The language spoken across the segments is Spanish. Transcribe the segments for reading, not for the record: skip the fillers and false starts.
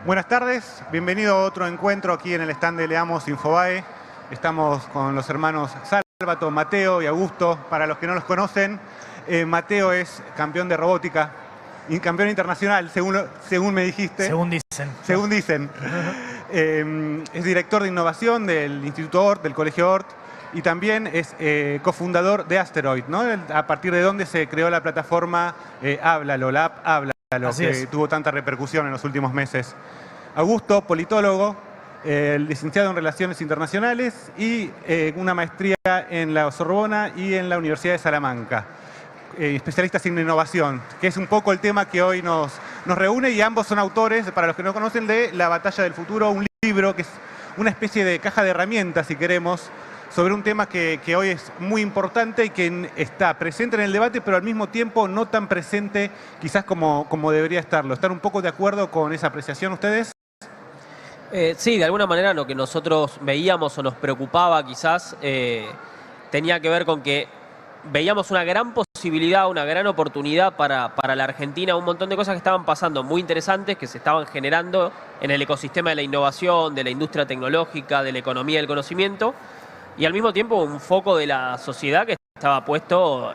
Buenas tardes, bienvenido a otro encuentro aquí en el stand de Leamos Infobae. Estamos con los hermanos Sálvato, Mateo y Augusto. Para los que no los conocen, Mateo es campeón de robótica y campeón internacional, según me dijiste. Según dicen. Según dicen. Es director de innovación del Instituto ORT, del Colegio ORT, y también es cofundador de Asteroid, ¿no? A partir de donde se creó la plataforma Háblalo, la app Háblalo, que tuvo tanta repercusión en los últimos meses. Augusto, politólogo, licenciado en Relaciones Internacionales y una maestría en la Sorbona y en la Universidad de Salamanca. Especialistas en innovación, que es un poco el tema que hoy nos reúne, y ambos son autores, para los que no conocen, de La Batalla del Futuro, un libro que es una especie de caja de herramientas, si queremos, sobre un tema que hoy es muy importante y que está presente en el debate, pero al mismo tiempo no tan presente quizás como debería estarlo. ¿Están un poco de acuerdo con esa apreciación ustedes? Sí, de alguna manera lo que nosotros veíamos o nos preocupaba quizás tenía que ver con que veíamos una gran posibilidad, una gran oportunidad para la Argentina, un montón de cosas que estaban pasando muy interesantes, que se estaban generando en el ecosistema de la innovación, de la industria tecnológica, de la economía del conocimiento, y al mismo tiempo un foco de la sociedad que estaba puesto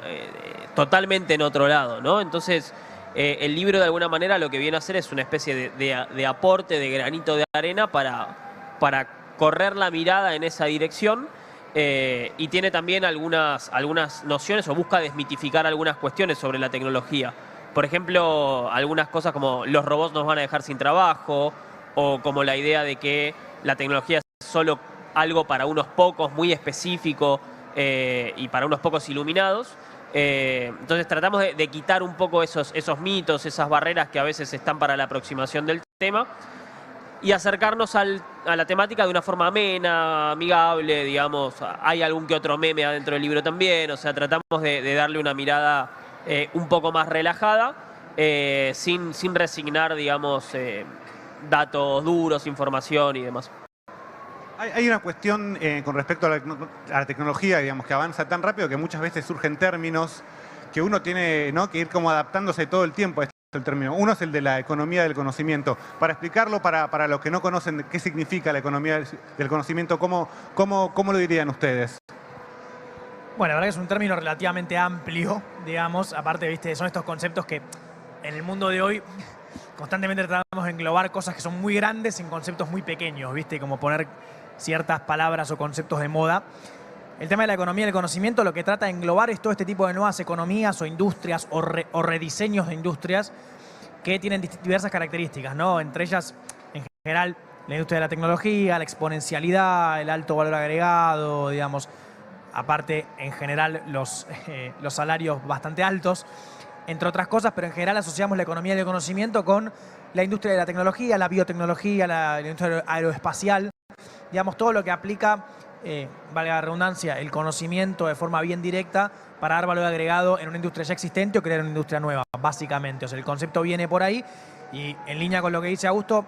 totalmente en otro lado, ¿no? Entonces, el libro de alguna manera lo que viene a hacer es una especie de aporte, de granito de arena para correr la mirada en esa dirección. Y tiene también algunas nociones, o busca desmitificar algunas cuestiones sobre la tecnología. Por ejemplo, algunas cosas como los robots nos van a dejar sin trabajo, o como la idea de que la tecnología es solo algo para unos pocos, muy específico, y para unos pocos iluminados. Entonces tratamos de quitar un poco esos mitos, esas barreras que a veces están para la aproximación del tema, y acercarnos a la temática de una forma amena, amigable, digamos. Hay algún que otro meme adentro del libro también, o sea, tratamos de darle una mirada un poco más relajada, sin resignar, digamos, datos duros, información y demás. Hay una cuestión con respecto a la tecnología, digamos, que avanza tan rápido que muchas veces surgen términos que uno tiene, ¿no?, que ir como adaptándose todo el tiempo a el término. Uno es el de la economía del conocimiento. Para explicarlo, para los que no conocen qué significa la economía del conocimiento, ¿cómo lo dirían ustedes? Bueno, la verdad que es un término relativamente amplio, digamos. Aparte, viste, son estos conceptos que en el mundo de hoy constantemente tratamos de englobar cosas que son muy grandes en conceptos muy pequeños, viste, como poner ciertas palabras o conceptos de moda. El tema de la economía del conocimiento lo que trata de englobar es todo este tipo de nuevas economías o industrias o rediseños de industrias que tienen diversas características, ¿no? Entre ellas, en general, la industria de la tecnología, la exponencialidad, el alto valor agregado, digamos. Aparte, en general, los salarios bastante altos, entre otras cosas, pero en general asociamos la economía del conocimiento con la industria de la tecnología, la biotecnología, la industria aeroespacial, digamos, todo lo que aplica, valga la redundancia, el conocimiento de forma bien directa para dar valor agregado en una industria ya existente o crear una industria nueva, básicamente. O sea, el concepto viene por ahí, y en línea con lo que dice Augusto,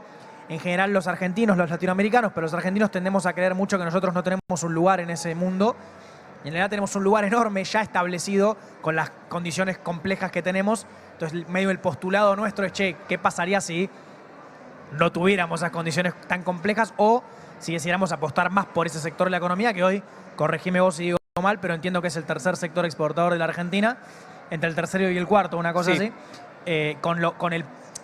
en general los argentinos, los latinoamericanos, pero los argentinos tendemos a creer mucho que nosotros no tenemos un lugar en ese mundo, y en realidad tenemos un lugar enorme ya establecido con las condiciones complejas que tenemos. Entonces, medio el postulado nuestro es, che, ¿qué pasaría si no tuviéramos esas condiciones tan complejas, o si decidiéramos apostar más por ese sector de la economía, que hoy, corregime vos si digo mal, pero entiendo que es el tercer sector exportador de la Argentina, entre el tercero y el cuarto, una cosa así, con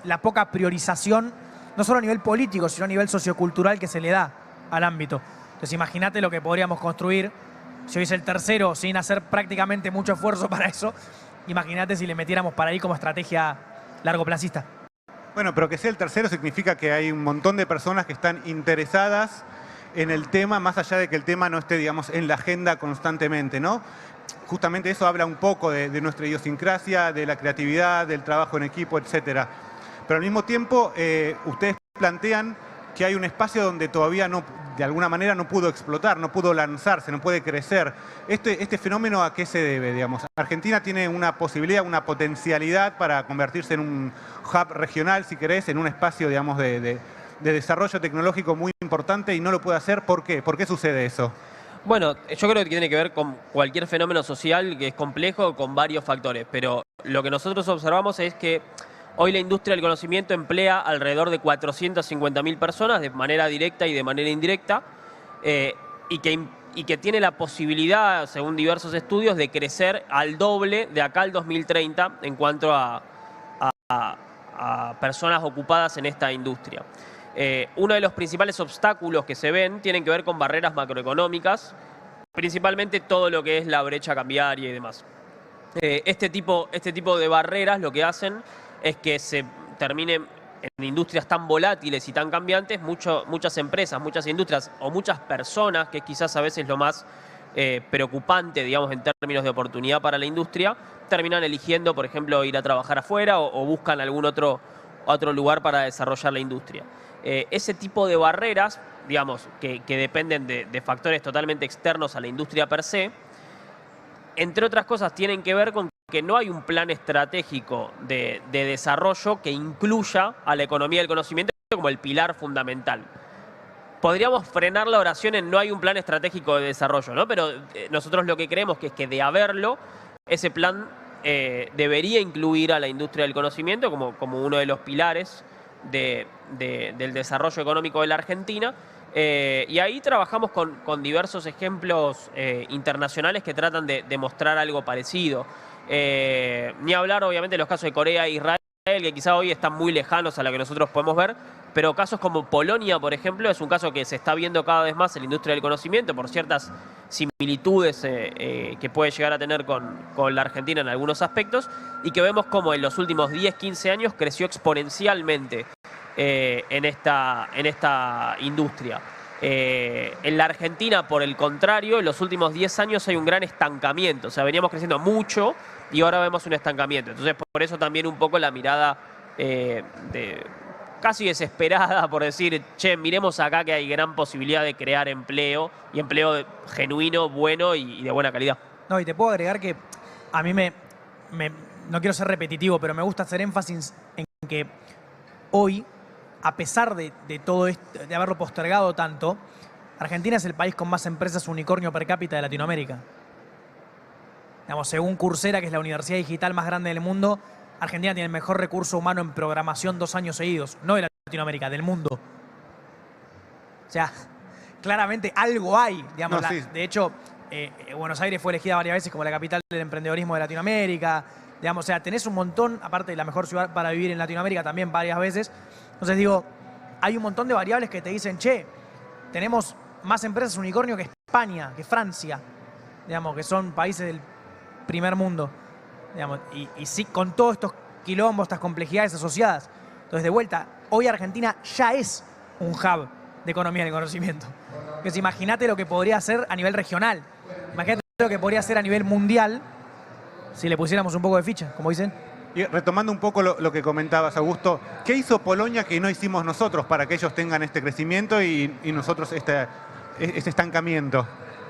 la poca priorización, no solo a nivel político, sino a nivel sociocultural que se le da al ámbito. Entonces imagínate lo que podríamos construir si hoy es el tercero sin hacer prácticamente mucho esfuerzo para eso. Imagínate si le metiéramos para ahí como estrategia largoplacista. Bueno, pero que sea el tercero significa que hay un montón de personas que están interesadas en el tema, más allá de que el tema no esté, digamos, en la agenda constantemente, ¿no? Justamente eso habla un poco de nuestra idiosincrasia, de la creatividad, del trabajo en equipo, etcétera. Pero al mismo tiempo, ustedes plantean que hay un espacio donde todavía no, de alguna manera no pudo explotar, no pudo lanzarse, no puede crecer. ¿Este fenómeno a qué se debe, digamos? Argentina tiene una posibilidad, una potencialidad para convertirse en un hub regional, si querés, en un espacio, digamos, de desarrollo tecnológico muy importante, y no lo puede hacer. ¿Por qué? ¿Por qué sucede eso? Bueno, yo creo que tiene que ver con cualquier fenómeno social que es complejo, con varios factores, pero lo que nosotros observamos es que Hoy la industria del conocimiento emplea alrededor de 450.000 personas de manera directa y de manera indirecta, y que tiene la posibilidad, según diversos estudios, de crecer al doble de acá al 2030 en cuanto a personas ocupadas en esta industria. Uno de los principales obstáculos que se ven tienen que ver con barreras macroeconómicas, principalmente todo lo que es la brecha cambiaria y demás. Este tipo de barreras lo que hacen es que se terminen en industrias tan volátiles y tan cambiantes, muchas empresas, muchas industrias o muchas personas, que quizás a veces lo más preocupante, digamos, en términos de oportunidad para la industria, terminan eligiendo, por ejemplo, ir a trabajar afuera o buscan algún otro lugar para desarrollar la industria. Ese tipo de barreras, digamos, que dependen de factores totalmente externos a la industria per se, entre otras cosas, tienen que ver con que no hay un plan estratégico de desarrollo que incluya a la economía del conocimiento como el pilar fundamental. Podríamos frenar la oración en no hay un plan estratégico de desarrollo, ¿no? Pero nosotros lo que creemos que es que de haberlo, ese plan debería incluir a la industria del conocimiento como uno de los pilares del desarrollo económico de la Argentina. Y ahí trabajamos con diversos ejemplos internacionales que tratan de mostrar algo parecido. Ni hablar, obviamente, de los casos de Corea e Israel, que quizá hoy están muy lejanos a lo que nosotros podemos ver, pero casos como Polonia, por ejemplo, es un caso que se está viendo cada vez más en la industria del conocimiento por ciertas similitudes que puede llegar a tener con la Argentina en algunos aspectos, y que vemos como en los últimos 10, 15 años creció exponencialmente en esta industria. En la Argentina, por el contrario, en los últimos 10 años hay un gran estancamiento. O sea, veníamos creciendo mucho y ahora vemos un estancamiento. Entonces, por eso también un poco la mirada casi desesperada por decir, che, miremos acá que hay gran posibilidad de crear empleo, y empleo genuino, bueno y de buena calidad. No, y te puedo agregar que a mí no quiero ser repetitivo, pero me gusta hacer énfasis en que hoy, a pesar de todo esto, de haberlo postergado tanto, Argentina es el país con más empresas unicornio per cápita de Latinoamérica. Digamos, según Coursera, que es la universidad digital más grande del mundo, Argentina tiene el mejor recurso humano en programación 2 años seguidos. No de Latinoamérica, del mundo. O sea, claramente algo hay. Digamos, No, sí. De hecho, Buenos Aires fue elegida varias veces como la capital del emprendedorismo de Latinoamérica. Digamos, o sea, tenés un montón, aparte de la mejor ciudad para vivir en Latinoamérica también varias veces. Entonces digo, hay un montón de variables que te dicen, che, tenemos más empresas unicornio que España, que Francia, digamos, que son países del primer mundo. Digamos, y sí, con todos estos quilombos, estas complejidades asociadas. Entonces, de vuelta, hoy Argentina ya es un hub de economía del conocimiento. Entonces, imagínate lo que podría hacer a nivel regional. Imagínate lo que podría hacer a nivel mundial si le pusiéramos un poco de ficha, como dicen. Y retomando un poco lo que comentabas, Augusto, ¿qué hizo Polonia que no hicimos nosotros para que ellos tengan este crecimiento y nosotros este estancamiento?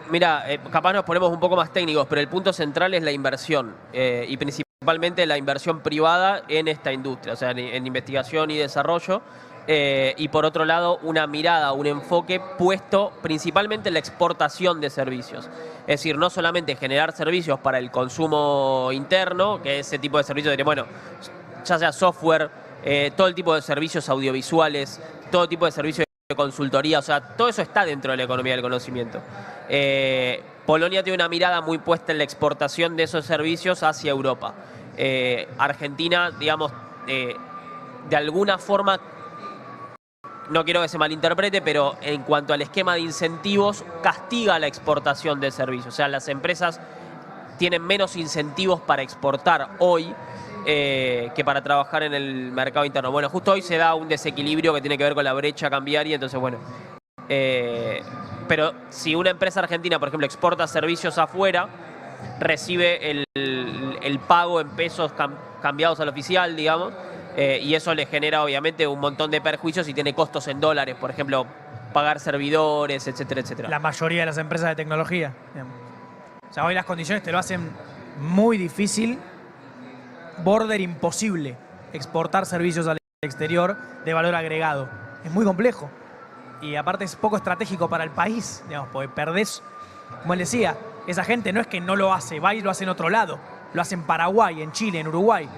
Mira, capaz nos ponemos un poco más técnicos, pero el punto central es la inversión, y principalmente la inversión privada en esta industria, o sea, en investigación y desarrollo, y por otro lado una mirada, un enfoque puesto principalmente en la exportación de servicios. Es decir, no solamente generar servicios para el consumo interno, que ese tipo de servicios, bueno, ya sea software, todo el tipo de servicios audiovisuales, todo tipo de servicios de consultoría, o sea, todo eso está dentro de la economía del conocimiento. Polonia tiene una mirada muy puesta en la exportación de esos servicios hacia Europa. Argentina, digamos, de alguna forma, no quiero que se malinterprete, pero en cuanto al esquema de incentivos, castiga la exportación de servicios. O sea, las empresas tienen menos incentivos para exportar hoy que para trabajar en el mercado interno. Bueno, justo hoy se da un desequilibrio que tiene que ver con la brecha cambiaria, entonces, bueno. Pero si una empresa argentina, por ejemplo, exporta servicios afuera, recibe el pago en pesos cambiados al oficial, digamos, y eso le genera obviamente un montón de perjuicios y tiene costos en dólares, por ejemplo, pagar servidores, etcétera, etcétera. La mayoría de las empresas de tecnología. Digamos. O sea, hoy las condiciones te lo hacen muy difícil, border imposible, exportar servicios al exterior de valor agregado. Es muy complejo. Y aparte es poco estratégico para el país, digamos, porque perdés, como él decía, esa gente no es que no lo hace, va y lo hace en otro lado. Lo hace en Paraguay, en Chile, en Uruguay.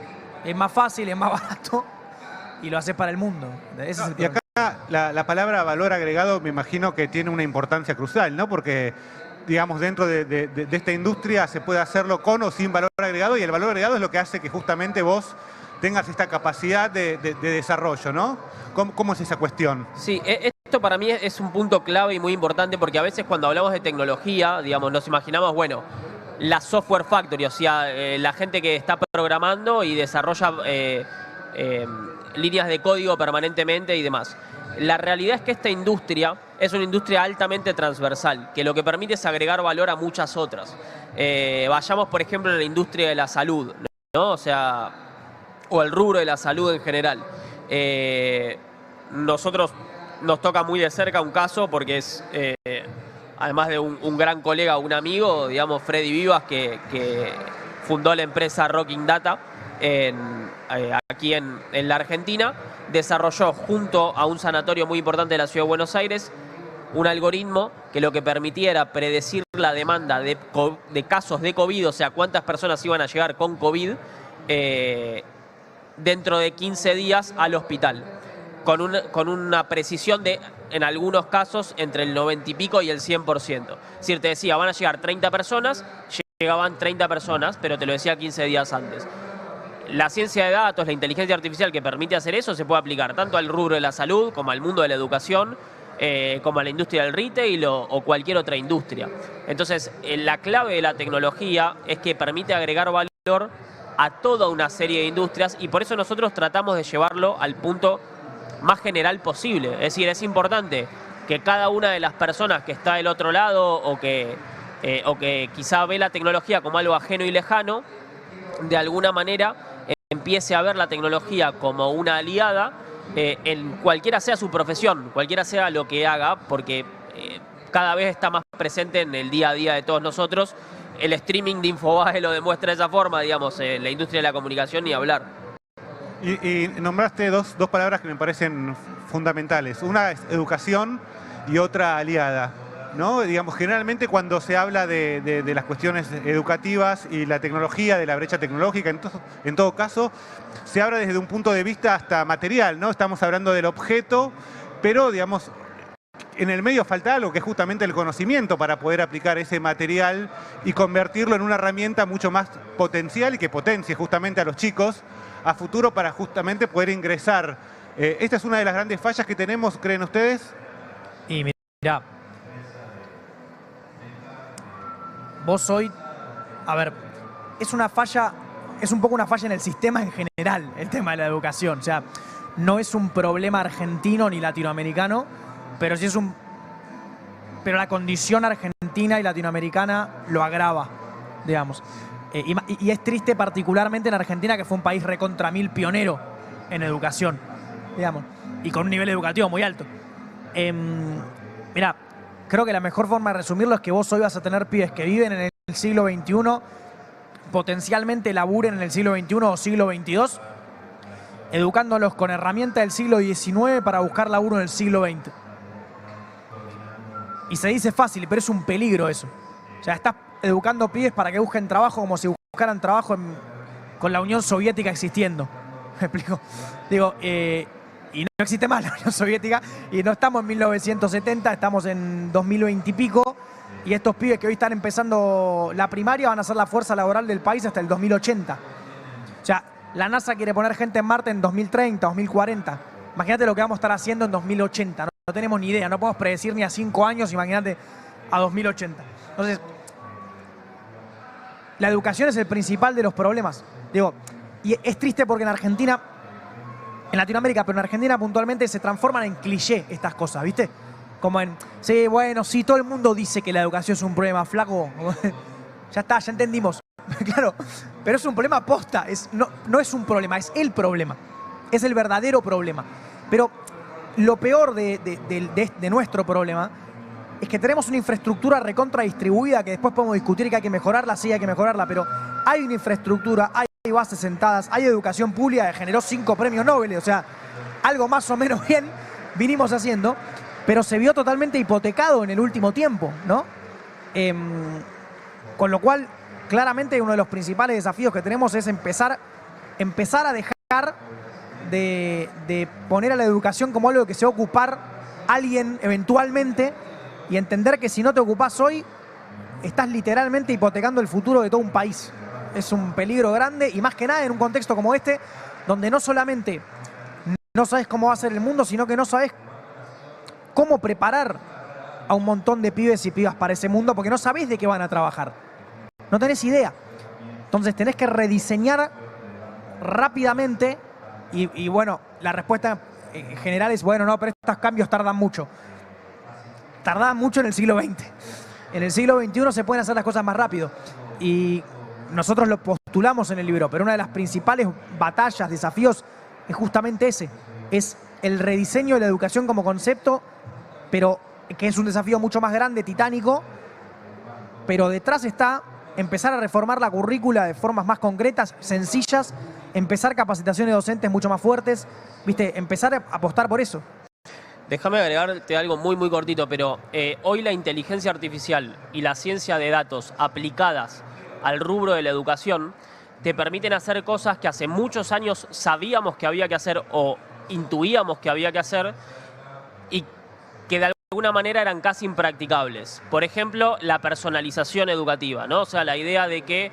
es más fácil, es más barato y lo haces para el mundo. Ese es el Y problema. acá la palabra valor agregado me imagino que tiene una importancia crucial, ¿no? Porque, digamos, dentro de esta industria se puede hacerlo con o sin valor agregado, y el valor agregado es lo que hace que justamente vos tengas esta capacidad de desarrollo, ¿no? ¿Cómo es esa cuestión? Sí, esto para mí es un punto clave y muy importante, porque a veces cuando hablamos de tecnología, digamos, nos imaginamos, bueno, la software factory, o sea, la gente que está programando y desarrolla líneas de código permanentemente y demás. La realidad es que esta industria es una industria altamente transversal, que lo que permite es agregar valor a muchas otras. Vayamos, por ejemplo, a la industria de la salud, ¿no? O sea, o el rubro de la salud en general. Nosotros nos toca muy de cerca un caso porque es, además de un gran colega, un amigo, digamos, Freddy Vivas, que fundó la empresa Rocking Data aquí en la Argentina, desarrolló junto a un sanatorio muy importante de la ciudad de Buenos Aires un algoritmo que lo que permitía era predecir la demanda de casos de COVID, o sea, cuántas personas iban a llegar con COVID dentro de 15 días al hospital, con una precisión de, en algunos casos, entre el 90 y pico y el 100%. Es decir, te decía, van a llegar 30 personas, llegaban 30 personas, pero te lo decía 15 días antes. La ciencia de datos, la inteligencia artificial que permite hacer eso, se puede aplicar tanto al rubro de la salud como al mundo de la educación, como a la industria del retail o cualquier otra industria. Entonces, la clave de la tecnología es que permite agregar valor a toda una serie de industrias, y por eso nosotros tratamos de llevarlo al punto más general posible. Es decir, es importante que cada una de las personas que está del otro lado o que quizá ve la tecnología como algo ajeno y lejano, de alguna manera empiece a ver la tecnología como una aliada en cualquiera sea su profesión, cualquiera sea lo que haga, porque cada vez está más presente en el día a día de todos nosotros. El streaming de Infobae lo demuestra de esa forma, digamos, la industria de la comunicación, ni hablar. Y nombraste dos palabras que me parecen fundamentales. Una es educación y otra aliada, ¿no? Digamos, generalmente cuando se habla de las cuestiones educativas y la tecnología, de la brecha tecnológica, en todo caso, se habla desde un punto de vista hasta material, ¿no? Estamos hablando del objeto, pero, digamos, en el medio falta algo, que es justamente el conocimiento para poder aplicar ese material y convertirlo en una herramienta mucho más potencial y que potencie justamente a los chicos a futuro para justamente poder ingresar. ¿Esta es una de las grandes fallas que tenemos, creen ustedes? Y mira, vos hoy, a ver, es una falla, es un poco una falla en el sistema en general, el tema de la educación. O sea, no es un problema argentino ni latinoamericano, pero sí es pero la condición argentina y latinoamericana lo agrava, digamos. Y es triste particularmente en Argentina, que fue un país recontra mil pionero en educación, digamos, y con un nivel educativo muy alto. Mirá, creo que la mejor forma de resumirlo es que vos hoy vas a tener pibes que viven en el siglo XXI, potencialmente laburen en el siglo XXI o siglo XXII, educándolos con herramientas del siglo XIX para buscar laburo en el siglo XX. Y se dice fácil, pero es un peligro eso. O sea, estás educando pibes para que busquen trabajo como si buscaran trabajo con la Unión Soviética existiendo. ¿Me explico? Digo, y no existe más la Unión Soviética, y no estamos en 1970, estamos en 2020 y pico, y estos pibes que hoy están empezando la primaria van a ser la fuerza laboral del país hasta el 2080. O sea, la NASA quiere poner gente en Marte en 2030, 2040. Imagínate lo que vamos a estar haciendo en 2080. No tenemos ni idea, no podemos predecir ni a 5 años, imagínate a 2080. Entonces, la educación es el principal de los problemas. Digo, y es triste porque en Argentina, en Latinoamérica, pero en Argentina puntualmente se transforman en cliché estas cosas, ¿viste? Como en, sí, bueno, sí, todo el mundo dice que la educación es un problema, flaco. Ya está, ya entendimos. Claro, pero es un problema posta. No es un problema, es el problema. Es el verdadero problema. Pero lo peor de nuestro problema es que tenemos una infraestructura recontra distribuida que después podemos discutir que hay que mejorarla, sí, hay que mejorarla, pero hay una infraestructura, hay bases sentadas, hay educación pública que generó 5 premios Nobel, o sea, algo más o menos bien vinimos haciendo, pero se vio totalmente hipotecado en el último tiempo, ¿no? Con lo cual, claramente uno de los principales desafíos que tenemos es empezar empezar a dejar de poner a la educación como algo que se va a ocupar alguien eventualmente y entender que si no te ocupás hoy, estás literalmente hipotecando el futuro de todo un país. Es un peligro grande y más que nada en un contexto como este, donde no solamente no sabes cómo va a ser el mundo, sino que no sabes cómo preparar a un montón de pibes y pibas para ese mundo, porque no sabés de qué van a trabajar. No tenés idea. Entonces tenés que rediseñar rápidamente y bueno, la respuesta en general es, bueno, no, pero estos cambios tardan mucho. Tardaban mucho en el siglo XX. En el siglo XXI se pueden hacer las cosas más rápido. Y nosotros lo postulamos en el libro, pero una de las principales batallas, desafíos, es justamente ese. Es el rediseño de la educación como concepto, pero que es un desafío mucho más grande, titánico, pero detrás está empezar a reformar la currícula de formas más concretas, sencillas, empezar capacitaciones docentes mucho más fuertes, ¿viste? Empezar a apostar por eso. Déjame agregarte algo muy, muy cortito, pero hoy la inteligencia artificial y la ciencia de datos aplicadas al rubro de la educación te permiten hacer cosas que hace muchos años sabíamos que había que hacer o intuíamos que había que hacer y que de alguna manera eran casi impracticables. Por ejemplo, la personalización educativa, ¿no? O sea, la idea de que,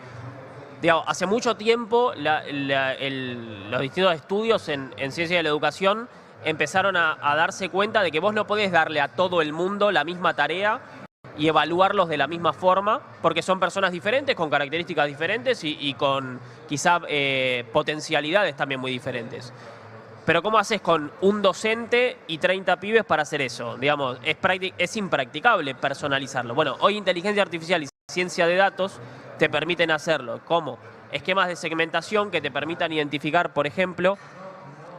digamos, hace mucho tiempo los distintos estudios en ciencia de la educación empezaron a darse cuenta de que vos no podés darle a todo el mundo la misma tarea y evaluarlos de la misma forma, porque son personas diferentes, con características diferentes y con quizá potencialidades también muy diferentes. Pero ¿cómo haces con un docente y 30 pibes para hacer eso? Digamos, es impracticable personalizarlo. Bueno, hoy inteligencia artificial y ciencia de datos te permiten hacerlo. ¿Cómo? Esquemas de segmentación que te permitan identificar, por ejemplo,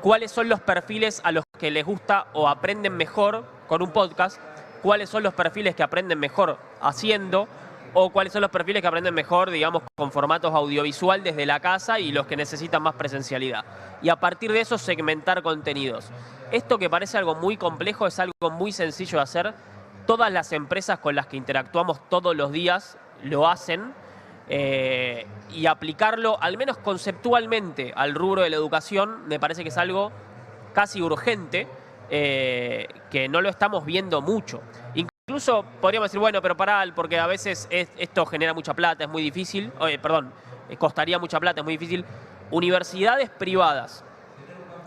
cuáles son los perfiles a los que les gusta o aprenden mejor con un podcast, cuáles son los perfiles que aprenden mejor haciendo, o cuáles son los perfiles que aprenden mejor, digamos, con formatos audiovisual desde la casa y los que necesitan más presencialidad. Y a partir de eso segmentar contenidos. Esto que parece algo muy complejo es algo muy sencillo de hacer. Todas las empresas con las que interactuamos todos los días lo hacen. Y aplicarlo, al menos conceptualmente, al rubro de la educación, me parece que es algo casi urgente, que no lo estamos viendo mucho. Incluso podríamos decir, bueno, pero pará, porque a veces esto genera mucha plata, es muy difícil, costaría mucha plata, es muy difícil. Universidades privadas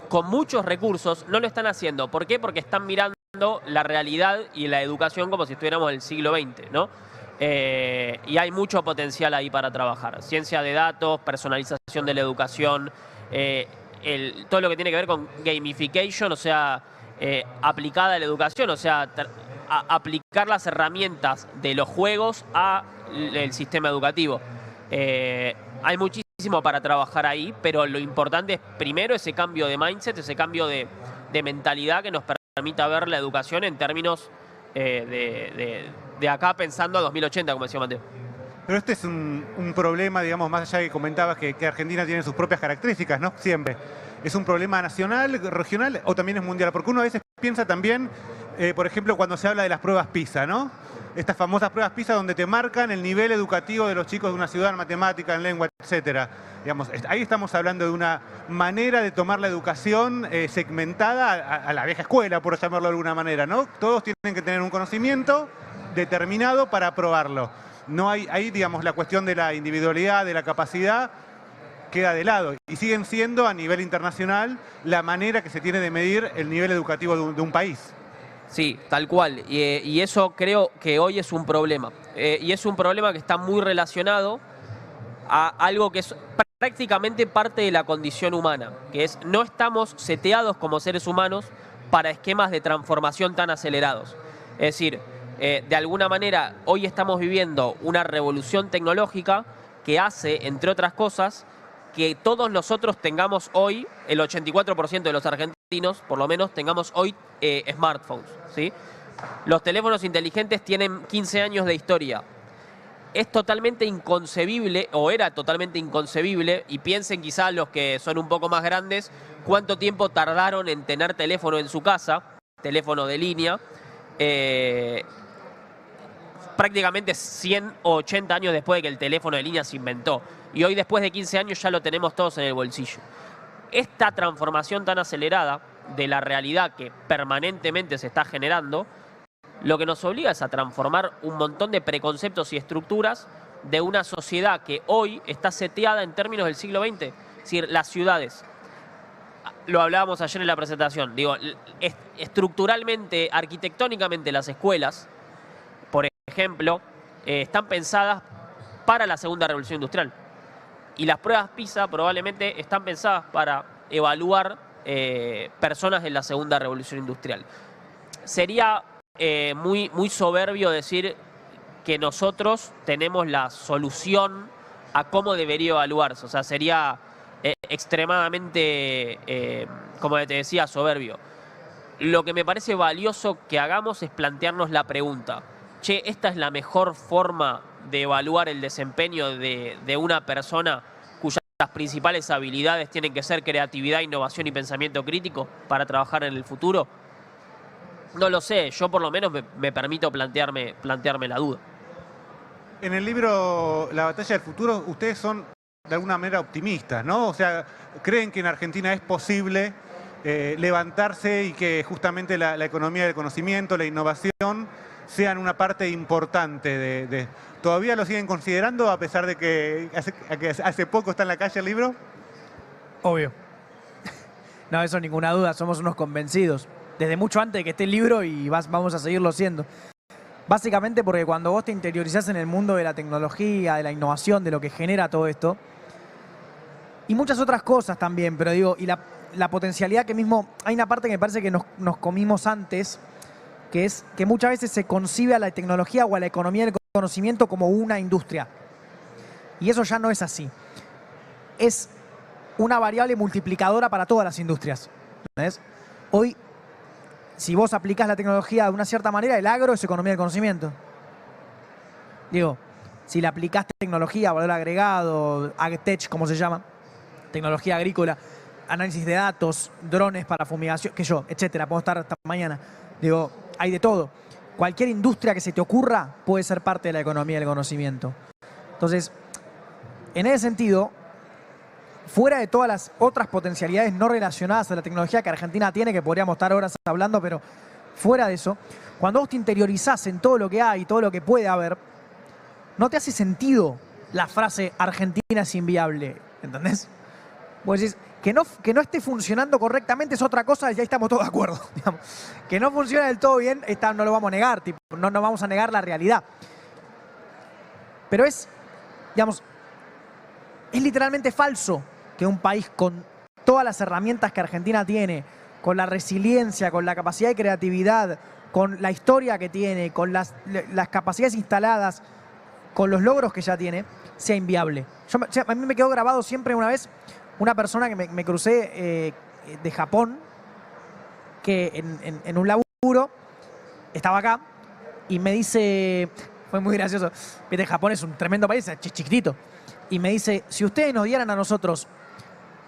con muchos recursos no lo están haciendo. ¿Por qué? Porque están mirando la realidad y la educación como si estuviéramos en el siglo XX, ¿no? Y hay mucho potencial ahí para trabajar. Ciencia de datos, personalización de la educación, todo lo que tiene que ver con gamification, o sea, aplicada a la educación, o sea, aplicar las herramientas de los juegos al sistema educativo. Hay muchísimo para trabajar ahí, pero lo importante es primero ese cambio de mindset, ese cambio de mentalidad que nos permita ver la educación en términos de acá pensando a 2080, como decía Mateo. Pero este es un problema, digamos, más allá de que comentabas que Argentina tiene sus propias características, ¿no? Siempre. ¿Es un problema nacional, regional o también es mundial? Porque uno a veces piensa también, por ejemplo, cuando se habla de las pruebas PISA, ¿no? Estas famosas pruebas PISA donde te marcan el nivel educativo de los chicos de una ciudad en matemática, en lengua, etcétera. Digamos, ahí estamos hablando de una manera de tomar la educación segmentada a la vieja escuela, por llamarlo de alguna manera, ¿no? Todos tienen que tener un conocimiento determinado para aprobarlo. No hay, ahí, digamos, la cuestión de la individualidad, de la capacidad, queda de lado. Y siguen siendo, a nivel internacional, la manera que se tiene de medir el nivel educativo de un país. Sí, tal cual. Y eso creo que hoy es un problema. Y es un problema que está muy relacionado a algo que es prácticamente parte de la condición humana, que es no estamos seteados como seres humanos para esquemas de transformación tan acelerados. Es decir, de alguna manera hoy estamos viviendo una revolución tecnológica que hace, entre otras cosas, que todos nosotros tengamos hoy, el 84% de los argentinos, por lo menos, tengamos hoy smartphones, ¿sí? Los teléfonos inteligentes tienen 15 años de historia. Es totalmente inconcebible, o era totalmente inconcebible, y piensen quizás los que son un poco más grandes, cuánto tiempo tardaron en tener teléfono en su casa, teléfono de línea. prácticamente 100 o 80 años después de que el teléfono de línea se inventó. Y hoy, después de 15 años, ya lo tenemos todos en el bolsillo. Esta transformación tan acelerada de la realidad que permanentemente se está generando, lo que nos obliga es a transformar un montón de preconceptos y estructuras de una sociedad que hoy está seteada en términos del siglo XX. Es decir, las ciudades, lo hablábamos ayer en la presentación, digo, estructuralmente, arquitectónicamente las escuelas, por ejemplo, están pensadas para la segunda revolución industrial. Y las pruebas PISA probablemente están pensadas para evaluar personas en la segunda revolución industrial. Sería muy soberbio decir que nosotros tenemos la solución a cómo debería evaluarse. O sea, sería extremadamente, como te decía, soberbio. Lo que me parece valioso que hagamos es plantearnos la pregunta: che, ¿esta es la mejor forma de evaluar el desempeño de una persona cuyas principales habilidades tienen que ser creatividad, innovación y pensamiento crítico para trabajar en el futuro? No lo sé, yo por lo menos me permito plantearme la duda. En el libro La batalla del futuro, ustedes son de alguna manera optimistas, ¿no? O sea, creen que en Argentina es posible levantarse y que justamente la economía del conocimiento, la innovación, sean una parte importante. ¿Todavía lo siguen considerando a pesar de que hace poco está en la calle el libro? Obvio. No, eso ninguna duda, somos unos convencidos. Desde mucho antes de que esté el libro y vamos a seguirlo siendo. Básicamente porque cuando vos te interiorizás en el mundo de la tecnología, de la innovación, de lo que genera todo esto, y muchas otras cosas también, pero digo, y la potencialidad que mismo, hay una parte que me parece que nos comimos antes, que es que muchas veces se concibe a la tecnología o a la economía del conocimiento como una industria. Y eso ya no es así. Es una variable multiplicadora para todas las industrias. ¿Ves? Hoy, si vos aplicás la tecnología de una cierta manera, el agro es economía del conocimiento. Digo, si le aplicás tecnología, valor agregado, agtech, como se llama, tecnología agrícola, análisis de datos, drones para fumigación, qué yo, etcétera, puedo estar hasta mañana. Digo, hay de todo. Cualquier industria que se te ocurra puede ser parte de la economía del conocimiento. Entonces, en ese sentido, fuera de todas las otras potencialidades no relacionadas a la tecnología que Argentina tiene, que podríamos estar horas hablando, pero fuera de eso, cuando vos te interiorizás en todo lo que hay, todo lo que puede haber, no te hace sentido la frase Argentina es inviable, ¿entendés? Vos decís, que no esté funcionando correctamente es otra cosa y ya estamos todos de acuerdo. Digamos. Que no funciona del todo bien, no lo vamos a negar, tipo, no nos vamos a negar la realidad. Pero es, digamos, es literalmente falso que un país con todas las herramientas que Argentina tiene, con la resiliencia, con la capacidad de creatividad, con la historia que tiene, con las capacidades instaladas, con los logros que ya tiene, sea inviable. A mí me quedó grabado siempre una vez una persona que me crucé de Japón, que en un laburo estaba acá y me dice, fue muy gracioso, viste, Japón es un tremendo país, es chiquitito, y me dice, si ustedes nos dieran a nosotros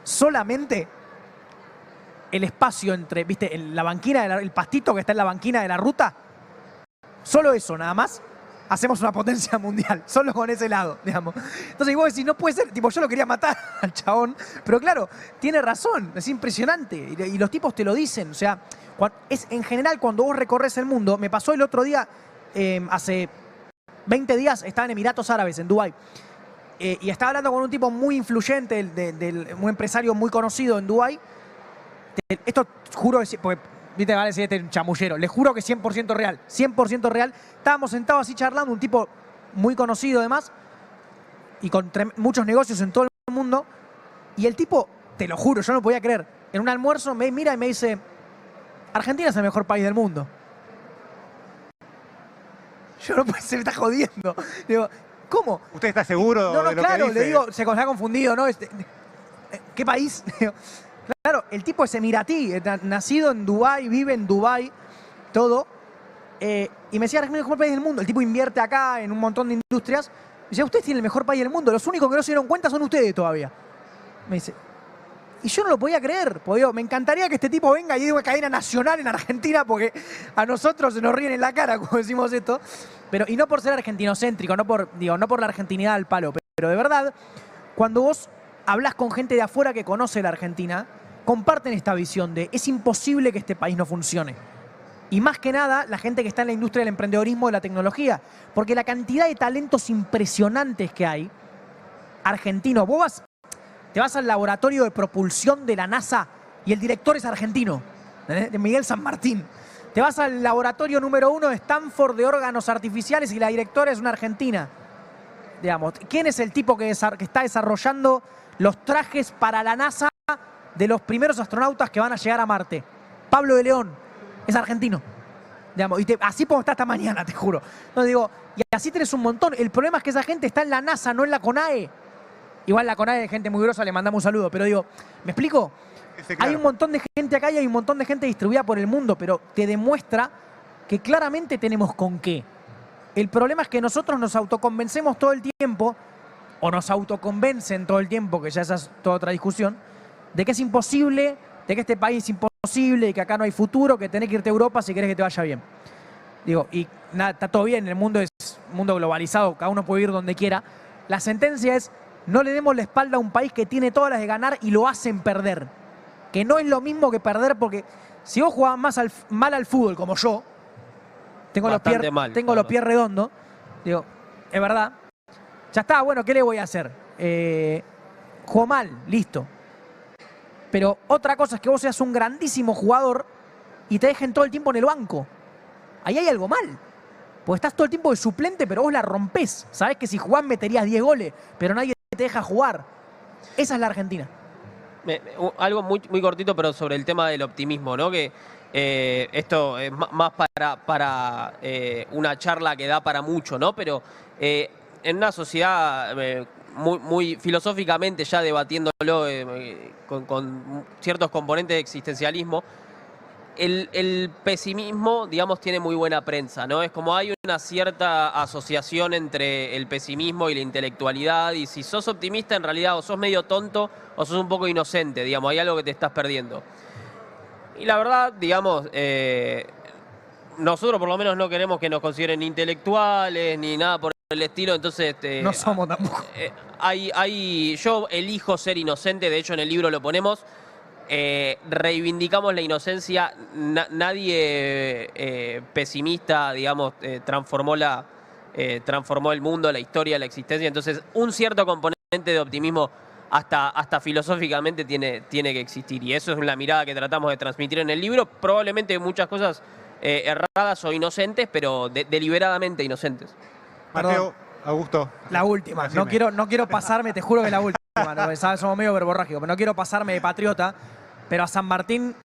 solamente el espacio entre, viste, la banquina, el pastito que está en la banquina de la ruta, solo eso, nada más, hacemos una potencia mundial, solo con ese lado, digamos. Entonces vos decís, no puede ser, tipo, yo lo quería matar al chabón, pero claro, tiene razón, es impresionante, y los tipos te lo dicen, o sea, en general cuando vos recorres el mundo, me pasó el otro día, hace 20 días, estaba en Emiratos Árabes, en Dubái, y estaba hablando con un tipo muy influyente, un empresario muy conocido en Dubái. Esto juro, porque viste, vale decir, este es un chamullero. Les juro que es 100% real. 100% real. Estábamos sentados así charlando, un tipo muy conocido además, y con muchos negocios en todo el mundo. Y el tipo, te lo juro, yo no podía creer. En un almuerzo me mira y me dice, Argentina es el mejor país del mundo. Yo no puedo, se me está jodiendo. Digo, ¿cómo? ¿Usted está seguro no, de lo claro, que dice? Le digo, se ha confundido, ¿no? ¿Qué país? Claro, el tipo es emiratí, nacido en Dubái, vive en Dubái, todo. Y me decía, Argentina es el mejor país del mundo. El tipo invierte acá en un montón de industrias. Me decía, ustedes tienen el mejor país del mundo. Los únicos que no se dieron cuenta son ustedes todavía. Me dice, Y yo no lo podía creer, porque digo, me encantaría que este tipo venga y diga una cadena nacional en Argentina, porque a nosotros se nos ríen en la cara cuando decimos esto. Pero, y no por ser argentinocéntrico, no por la argentinidad al palo, pero de verdad, cuando vos hablas con gente de afuera que conoce la Argentina, comparten esta visión de es imposible que este país no funcione. Y más que nada, la gente que está en la industria del emprendedorismo, de la tecnología. Porque la cantidad de talentos impresionantes que hay, argentinos, te vas al laboratorio de propulsión de la NASA y el director es argentino, de Miguel San Martín. Te vas al laboratorio número 1 de Stanford de órganos artificiales y la directora es una argentina. Digamos, ¿quién es el tipo que está desarrollando los trajes para la NASA de los primeros astronautas que van a llegar a Marte? Pablo de León, es argentino. Digamos, y así como está esta mañana, te juro. No, digo, y así tenés un montón. El problema es que esa gente está en la NASA, no en la CONAE. Igual la CONAE es gente muy grosa, le mandamos un saludo. Pero digo, ¿me explico? Sí, claro. Hay un montón de gente acá y hay un montón de gente distribuida por el mundo, pero te demuestra que claramente tenemos con qué. El problema es que nosotros nos autoconvencemos todo el tiempo, o nos autoconvencen todo el tiempo, que ya esa es toda otra discusión, de que es imposible, de que este país es imposible, y que acá no hay futuro, que tenés que irte a Europa si querés que te vaya bien. Digo, y nada, está todo bien, el mundo es un mundo globalizado, cada uno puede ir donde quiera. La sentencia es, no le demos la espalda a un país que tiene todas las de ganar y lo hacen perder. Que no es lo mismo que perder, porque si vos jugás mal al fútbol como yo, tengo los pies redondos, digo, es verdad, ya está, bueno, ¿qué le voy a hacer? Jugó mal, listo. Pero otra cosa es que vos seas un grandísimo jugador y te dejen todo el tiempo en el banco. Ahí hay algo mal. Porque estás todo el tiempo de suplente, pero vos la rompés. Sabés que si jugás meterías 10 goles, pero nadie te deja jugar. Esa es la Argentina. Algo muy, muy cortito, pero sobre el tema del optimismo, ¿no? Que esto es más para una charla que da para mucho, ¿no? Pero en una sociedad muy filosóficamente ya debatiéndolo con ciertos componentes de existencialismo, el pesimismo, digamos, tiene muy buena prensa, ¿no? Es como hay una cierta asociación entre el pesimismo y la intelectualidad, y si sos optimista en realidad o sos medio tonto o sos un poco inocente, digamos, hay algo que te estás perdiendo. Y la verdad, digamos, nosotros por lo menos no queremos que nos consideren intelectuales ni nada por el estilo, entonces... no somos tampoco. Yo elijo ser inocente, de hecho en el libro lo ponemos. Reivindicamos la inocencia, nadie pesimista, digamos, transformó el mundo, la historia, la existencia, entonces un cierto componente de optimismo hasta filosóficamente tiene que existir, y eso es la mirada que tratamos de transmitir en el libro, probablemente muchas cosas erradas o inocentes, pero deliberadamente inocentes. Mateo, Augusto. La última, no quiero pasarme, te juro que la última. ¿No? Somos medio verborrágicos, pero no quiero pasarme de patriota, pero a San Martín